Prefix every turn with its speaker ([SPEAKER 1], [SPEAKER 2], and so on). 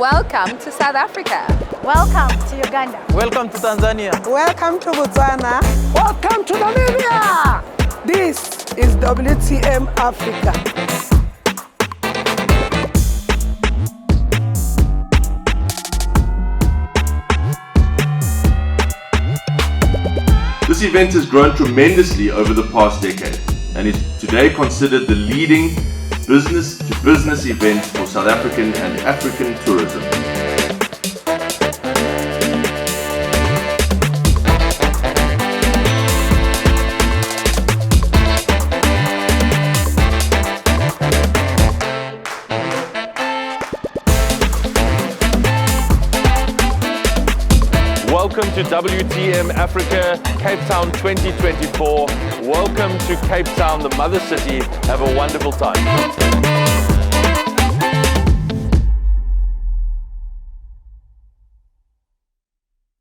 [SPEAKER 1] Welcome to South Africa.
[SPEAKER 2] Welcome to Uganda.
[SPEAKER 3] Welcome to Tanzania.
[SPEAKER 4] Welcome to Botswana.
[SPEAKER 5] Welcome to Namibia.
[SPEAKER 4] This is WTM Africa.
[SPEAKER 6] This event has grown tremendously over the past decade and is today considered the leading business-to-business event for South African and African tourism.
[SPEAKER 3] Welcome to WTM Africa, Cape Town 2024. Welcome to Cape Town, the mother city. Have a wonderful time.